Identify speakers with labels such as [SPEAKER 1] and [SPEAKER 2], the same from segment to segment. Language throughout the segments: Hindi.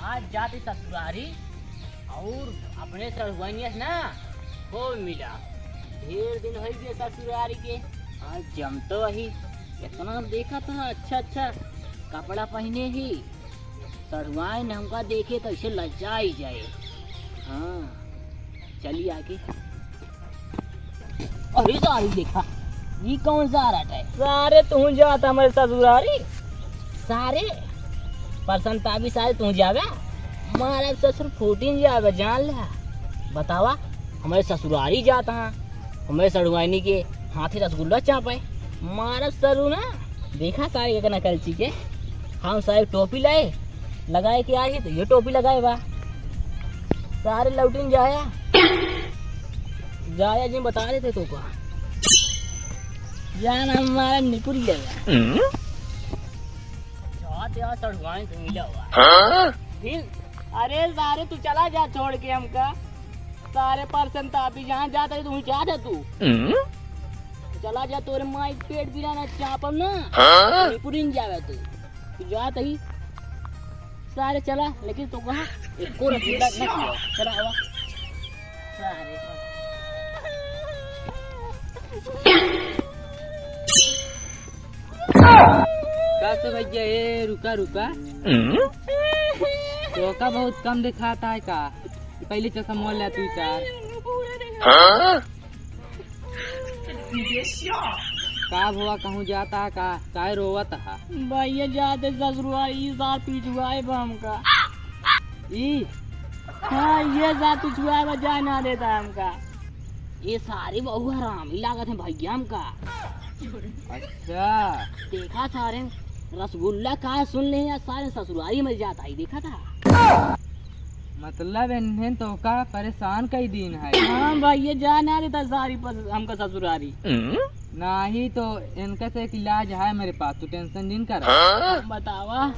[SPEAKER 1] आज जाती ससुरारी और अपने सड़ुआनिया ना हो मिला। ढेर दिन हो गए ससुरारी के। आज जमतो वही इतना देखा था, अच्छा अच्छा कपड़ा पहने ही सड़ुआई ने हमका देखे तो इसे लज्जा ही जाए। हाँ चलिए आगे। अरे सारी देखा ये कौन सा रट है? सारे तू जाता हमारे ससुरारी सारे परसनता भी सारे तू जावे। हमारा ससुर फूटिन जावे जान ला। बतावा हमारे ससुरारी जाता है, हमारे सड़ुआनी के हाथी रसगुल्ला चापे। मारा सरू ना देखा सारे एक नकल के हम सारे टोपी लाए लगाए के आए तो ये टोपी लगाए बा सारे लौटिन जाया जाया जी बता रहे थे तो का जान हमारा निपुर गया सड़ुआनी से मिला हुआ फिर। अरे सारे तू चला जा छोड़ के हमका। सारे पर्सन तापी जहाँ जाता है तू जा जा तू चला जा। तोरे माँ पेट बिराना चापम ना निपुरिन जावे तू जात ही सारे चला। लेकिन तो कहा एक को रसगुल्ला न किया चला आवा सारे
[SPEAKER 2] कैसे भैया ये रुका रुका तो का बहुत कम दिखाता है का पहले चश्मा ले तू का हुआ कहूँ जाता है का रोवत है
[SPEAKER 1] भैया जाते ससुरारी साथ पिछुआ हमका
[SPEAKER 2] ई
[SPEAKER 1] हाँ ये साथ पिछुआ जा ना देता है हमका। ये सारे बहु हराम ही लागत है भैया हमका।
[SPEAKER 2] अच्छा
[SPEAKER 1] देखा सारे रसगुल्ला का सुन ले सारे ससुरारी में जाता ही देखा था।
[SPEAKER 2] मतलब इन्हें तो का परेशान कई दिन है।
[SPEAKER 1] हाँ भैया जा ना देता सारी हमका ससुरारी।
[SPEAKER 2] नहीं तो इनका से एक इलाज है मेरे पास, तू टेंशन जिन कर
[SPEAKER 1] बतावा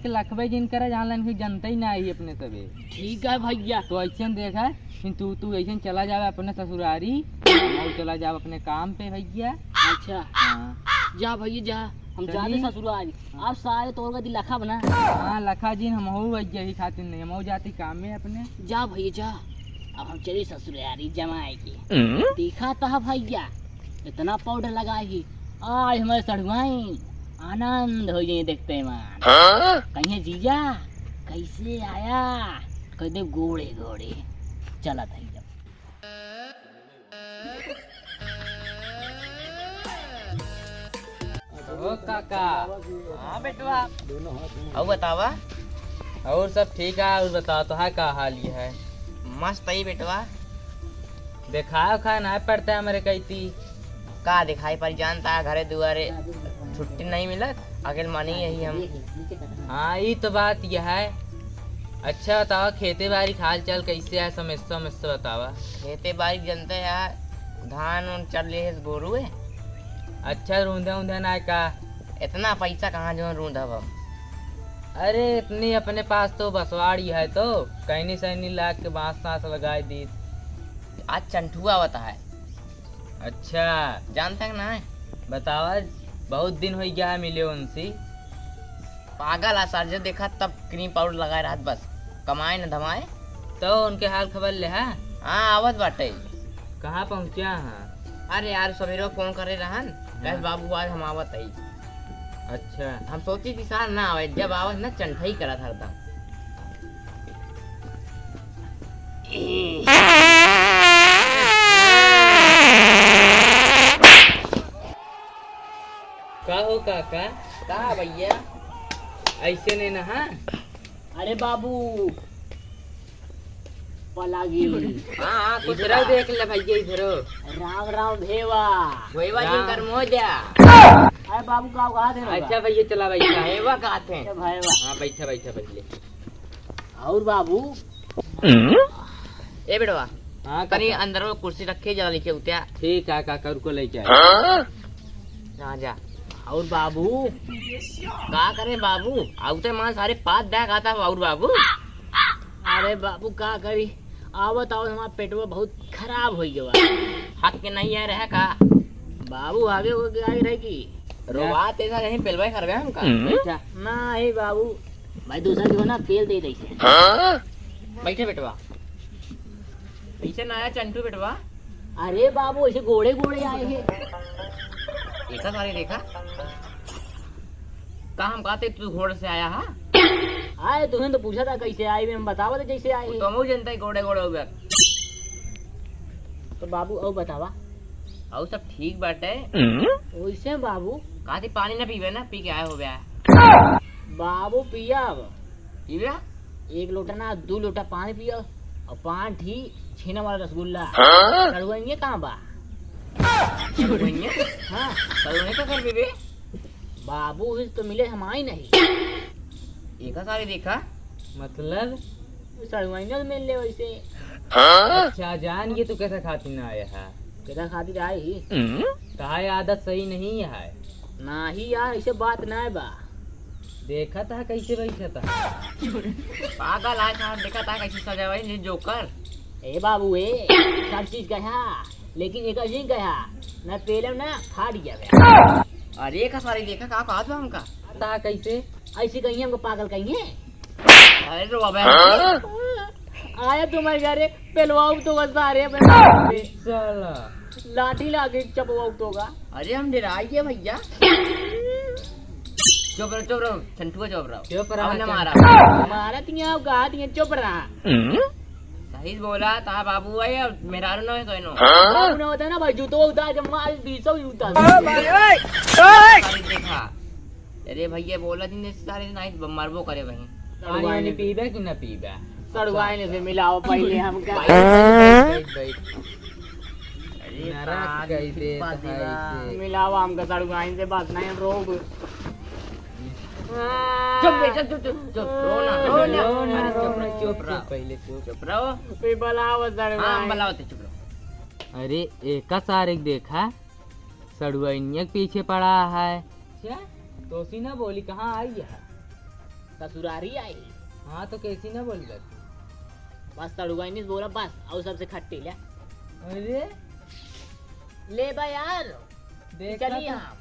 [SPEAKER 2] लखबे जिन कर जान जनता ही नहीं अपने सबे।
[SPEAKER 1] ठीक है भैया
[SPEAKER 2] तो ऐसे देख है तू ऐसे चला जावे अपने ससुरारी और चला जावे अपने काम पे भैया।
[SPEAKER 1] अच्छा
[SPEAKER 2] हाँ
[SPEAKER 1] जा भैया जा हम जाते ससुरारी। आप सारे तोड़ का लखा बना।
[SPEAKER 2] हाँ लखा जी हम हो भैया ही खातिर नहीं हम जाती काम में अपने।
[SPEAKER 1] जा भैया जा अब हम चले ससुरारी जमाए के। देखा था भैया इतना पाउडर लगाई आज हमारे सड़ुआई आनंद हो जाए देखते हैं मान। कहीं जीजा कैसे आया कह दे गोड़े गोड़े चला था जब।
[SPEAKER 2] ओ काका।
[SPEAKER 1] हाँ बेटवा
[SPEAKER 3] अब बतावा
[SPEAKER 2] और सब ठीक है और बताओ तो है का हाल ये है?
[SPEAKER 3] मस्त ही बेटवा।
[SPEAKER 2] दिखाओ खा ना पड़ता है मेरे कहती
[SPEAKER 3] का दिखाई पर जानता है घरे दुआरे छुट्टी नहीं मिलत अकेले मानी यही हम।
[SPEAKER 2] हाँ ये तो बात यह है। अच्छा बताओ खेती बाड़ी हाल चाल कैसे है समस्या बतावा।
[SPEAKER 3] खेते बाड़ी जनते है धान उन चल रहे है गोरू है।
[SPEAKER 2] अच्छा रूंधा ऊंधा ना का
[SPEAKER 3] इतना पैसा कहाँ जो रूंधा हम।
[SPEAKER 2] अरे इतनी अपने पास तो बसवाड़ी है तो कहनी सहनी लाख के बांस सांस लगा दी।
[SPEAKER 3] आज चंठुआ होता है।
[SPEAKER 2] अच्छा
[SPEAKER 3] जानते हैं ना है?
[SPEAKER 2] बतावा बहुत दिन हो गया है मिले उनसे।
[SPEAKER 3] पागल आ सर जो देखा तब क्रीम पाउडर लगाए रात बस कमाए न धमाए।
[SPEAKER 2] तो उनके हाल खबर ले है?
[SPEAKER 3] हाँ आवत बाटे।
[SPEAKER 2] कहाँ पहुँचा है?
[SPEAKER 3] अरे यार सवेरे फोन करे रहन कह बाबू आज हम आवत है।
[SPEAKER 2] अच्छा
[SPEAKER 3] हम सोची कि साल ना आवे जब आवत ना चंठा ही करा था।
[SPEAKER 2] का हो काका
[SPEAKER 3] का भैया
[SPEAKER 2] ऐसे नहीं ना।
[SPEAKER 1] अरे बाबू पलागी
[SPEAKER 3] हाँ कुछ
[SPEAKER 2] इधर देख ले भैया इधर।
[SPEAKER 1] राम राम भेवा
[SPEAKER 3] वही बात कर मोजा।
[SPEAKER 1] अरे बाबू का कहा थे?
[SPEAKER 2] अच्छा भैया चला बैठा है
[SPEAKER 3] हेवा कहा थे।
[SPEAKER 1] भाईवा
[SPEAKER 2] हाँ बैठा बैठा पहले।
[SPEAKER 1] और बाबू
[SPEAKER 3] ए बेटवा
[SPEAKER 2] हाँ
[SPEAKER 3] कहीं अंदर वो कुर्सी रखे जरा लिखे उठा।
[SPEAKER 2] ठीक है काका रुको लेके आए।
[SPEAKER 3] हाँ जा।
[SPEAKER 1] और बाबू
[SPEAKER 3] का करे बाबू आउते मां सारे पात देख आता और बाबू।
[SPEAKER 1] अरे बाबू का करी आवत आवत हमारा पेटवा बहुत खराब हो गया।
[SPEAKER 3] हक के नहीं है रहे का
[SPEAKER 1] बाबू आगे हो गया रहेगी
[SPEAKER 3] रोबात ऐसा कहीं पेलवाई कर गए हमका।
[SPEAKER 2] बैठा
[SPEAKER 1] नहीं बाबू भाई दूसरा जो है ना तेल दे दे से।
[SPEAKER 3] बैठे बेटवा, पीछे ना आया चंटू बेटवा।
[SPEAKER 1] अरे बाबू ऐसे घोड़े घोड़े आए हैं।
[SPEAKER 3] देखा सारे देखा, कहा हम कहते तू घोड़े से आया हा?
[SPEAKER 1] आए तुमने तो पूछा था कैसे आए, हम बतावा था जैसे आए हैं।
[SPEAKER 3] तो हम जनता घोड़े घोड़े हो गया।
[SPEAKER 1] तो बाबू अब बतावा।
[SPEAKER 3] और सब ठीक बाटे।
[SPEAKER 1] वैसे बाबू
[SPEAKER 3] कहा थी पानी ना पीवे ना, पी के आए हो गया।
[SPEAKER 1] बाबू पिया अब
[SPEAKER 3] पीवे
[SPEAKER 1] 1 लोटा ना 2 लोटा पानी पिया और 5 ही छेना वाला रसगुल्ला। कड़वाइए कहाँ बा?
[SPEAKER 3] कड़वाइए?
[SPEAKER 1] हाँ
[SPEAKER 3] कड़वाइए का कर बेबे।
[SPEAKER 1] बाबू इस तो मिले हम आई नहीं।
[SPEAKER 3] देखा सारे देखा,
[SPEAKER 2] मतलब
[SPEAKER 1] सड़वाइने तो मिल ले वैसे।
[SPEAKER 2] अच्छा जान ये तो कैसा खाती ना आया है?
[SPEAKER 1] कैसा खातिर आए ही?
[SPEAKER 2] कहा ये आदत सही नहीं है।
[SPEAKER 1] ना ही यार ऐसे बात ना है बा।
[SPEAKER 2] देखा था कैसे बैठा था।
[SPEAKER 3] पागल आज साहब देखा था कैसे सजा हुआ जोकर।
[SPEAKER 1] ए बाबू ए सब चीज कहा लेकिन एक अजीब कहा ना पेलम ना फाड़ गया।
[SPEAKER 3] अरे का सारे देखा, कहा कहा था हमका
[SPEAKER 2] था कैसे?
[SPEAKER 1] ऐसे कहिए हमको पागल कहिए।
[SPEAKER 3] अरे रो बाबा
[SPEAKER 1] आया तुम्हारे घर पेलवाऊ तो सारे
[SPEAKER 2] साला
[SPEAKER 1] लाठी लाके चपवाऊ तो का।
[SPEAKER 3] अरे हम डराइए भैया। चुप रहो छंटुआ चुप रहो।
[SPEAKER 2] चुप रहो,
[SPEAKER 3] हमने मारा
[SPEAKER 1] मारा तिया गा तिया चुप रहा।
[SPEAKER 3] सही बोला ता बाबू है या मेरा नो है कोई नो।
[SPEAKER 1] बाबू ने होता ना भाई जूतो उतार जब मार 200 जूता।
[SPEAKER 3] सारे देखा। अरे भैया बोला दिन सारे नाइट मरबो करे वहीं।
[SPEAKER 2] पानी वानी पीबे कि ना पीबे?
[SPEAKER 1] सड़वाइने से मिलाओ पहले हमका।
[SPEAKER 2] बैठ बैठ।
[SPEAKER 3] अरे
[SPEAKER 2] नरक कैसे था ऐसे?
[SPEAKER 1] मिलाओ हमका सड़वाइन से बात नहीं रोग।
[SPEAKER 3] चुप बे चुप चुप चुप रो ना
[SPEAKER 2] चुप रहो पहले चुप।
[SPEAKER 3] चुप रहो।
[SPEAKER 1] पे बलाओ
[SPEAKER 3] हाँ
[SPEAKER 1] सड़वाइन।
[SPEAKER 3] बलाओते चुप रहो।
[SPEAKER 2] अरे एका सारे देखा सड़ुआइनिया के पीछे पड़ा है। क्या तोसी ना बोली कहाँ आई है?
[SPEAKER 1] ससुरारी आई
[SPEAKER 2] हाँ तो कैसी ना बोली बस।
[SPEAKER 1] बस सड़वाइन ने बोला बस और सबसे खट्टी ले
[SPEAKER 2] अरे
[SPEAKER 1] ले बा यार।
[SPEAKER 2] देखा
[SPEAKER 1] चलिए
[SPEAKER 2] था।
[SPEAKER 1] हम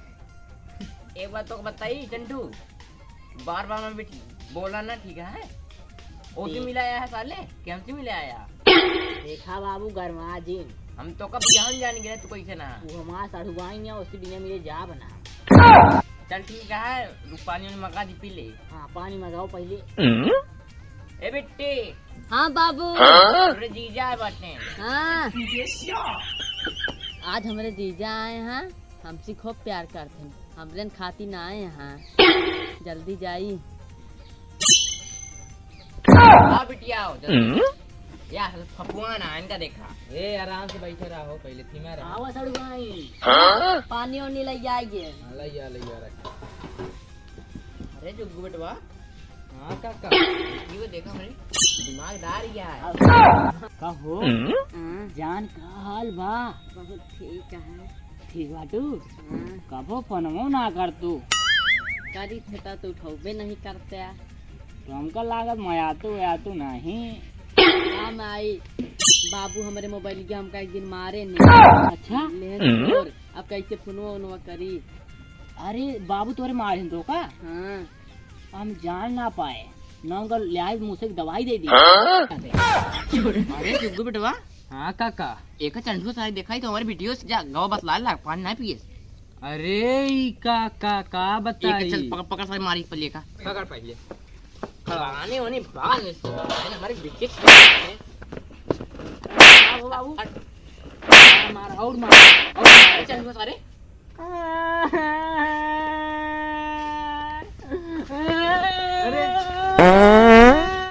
[SPEAKER 3] एक बात तो बताई चंटू, बार बार मैं बोला ना ठीक है। ओसी मिला आया है साले क्या हमसे मिला आया?
[SPEAKER 1] देखा बाबू गरमा जिन
[SPEAKER 3] हम तो कब यहाँ जान गए तू कैसे ना।
[SPEAKER 1] वो हमारा सड़वाइन या उसी बिना मेरे जा बना।
[SPEAKER 3] चल ठीक है पानी में मगा दी पी ले।
[SPEAKER 1] हाँ पानी मंगाओ पहले।
[SPEAKER 3] ए बेटे
[SPEAKER 4] हाँ बाबू।
[SPEAKER 3] तेरे जीजा है बाटे।
[SPEAKER 4] हाँ आज हमारे जीजा आए हैं, हमसे खूब प्यार करते हैं। हमरे खाती ना आए हैं, जल्दी जाई।
[SPEAKER 3] हाँ बिटिया आओ जल्दी। यार फपुआ ना इनका देखा।
[SPEAKER 2] ए आराम से बैठे रहो पहले थीमा रहो।
[SPEAKER 1] आवा सड़वाइन।
[SPEAKER 4] पानी वानी ले आइए।
[SPEAKER 2] लैया लैया रख।
[SPEAKER 3] अरे जुग्गू बेटवा
[SPEAKER 2] हाँ काका
[SPEAKER 3] ये देखा मेरी दिमागदार ही है।
[SPEAKER 1] कहो जान का हाल बा?
[SPEAKER 4] बहुत ठीक है।
[SPEAKER 1] ठीक बाटू
[SPEAKER 4] हाँ,
[SPEAKER 1] कबो फोनमो ना कर तू
[SPEAKER 4] करी थे तो उठौबे नहीं करते।
[SPEAKER 1] तो हमका लागत मैं आतू नहीं।
[SPEAKER 4] हम आई बाबू हमारे मोबाइल के हमका एक दिन मारे नहीं।
[SPEAKER 1] अच्छा
[SPEAKER 4] लेकिन और अब कैसे फोनवा उनवा करी।
[SPEAKER 1] अरे बाबू तोरे मारे तो का
[SPEAKER 4] हाँ
[SPEAKER 1] हम जान ना पाए न लिहाज मुँह से दवाई दे दी।
[SPEAKER 3] अरे जुग्गू बेटवा
[SPEAKER 2] हाँ काका।
[SPEAKER 3] एक चंटू सारे देखा ही तो हमारे वीडियो से जा गवा बतला ला पानी ना पिए।
[SPEAKER 2] अरे ई काका का बताई।
[SPEAKER 3] एक चल पकड़ पकड़ सारे मारी पलिए का
[SPEAKER 2] पकड़ पहले।
[SPEAKER 3] खड़ाने होने बाद में हमारे वीडियो
[SPEAKER 1] बाबू मार और मार
[SPEAKER 3] चंटू सारे